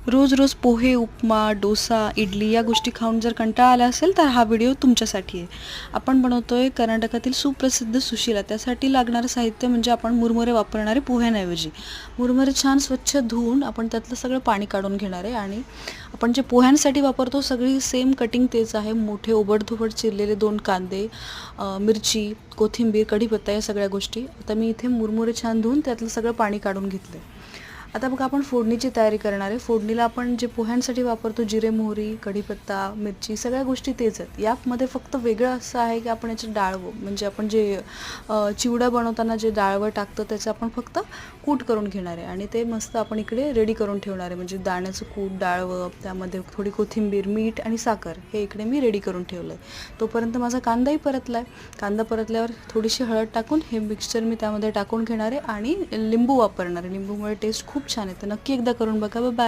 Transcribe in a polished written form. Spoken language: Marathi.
रोज रोज पोहे, उपमा, डोसा, इडली या गोष्टी खाऊन जर कंटाळा आला असेल तर हा व्हिडिओ तुमच्यासाठी आहे. आपण बनवतोय कर्नाटकातील सुप्रसिद्ध सुशिला. त्यासाठी लागणारं साहित्य म्हणजे आपण मुरमुरे वापरणारे पोह्यांऐवजी. मुरमुरे छान स्वच्छ धुवून आपण त्यातलं सगळं पाणी काढून घेणार आहे आणि आपण जे पोह्यांसाठी वापरतो सगळी सेम कटिंग तेच आहे. मोठे ओबडधोबड चिरलेले 2 कांदे, मिरची, कोथिंबीर, कढीपत्ता या सगळ्या गोष्टी. आता मी इथे मुरमुरे छान धुवून त्यातलं सगळं पाणी काढून घेतलं. आता बघा आपण फोडणीची तयारी करणार आहे. फोडणीला आपण जे पोह्यांसाठी वापरतो जिरे, मोहरी, कढीपत्ता, मिरची सगळ्या गोष्टी तेच आहेत. यामध्ये फक्त वेगळं असं आहे की आपण याचं डाळवं म्हणजे आपण जे चिवडा बनवताना जे डाळवं टाकतो त्याचं आपण फक्त कूट करून घेणार आहे आणि ते मस्त आपण इकडे रेडी करून ठेवणार आहे. म्हणजे दाण्याचं कूट, डाळवं, त्यामध्ये थोडी कोथिंबीर, मीठ आणि साखर हे इकडे मी रेडी करून ठेवलं आहे. तोपर्यंत माझा कांदाही परतला आहे. कांदा परतल्यावर थोडीशी हळद टाकून हे मिक्सचर मी त्यामध्ये टाकून घेणार आहे आणि लिंबू वापरणार आहे. लिंबूमुळे टेस्ट खूप छान येते. नक्की एकदा करून बघा. बाय.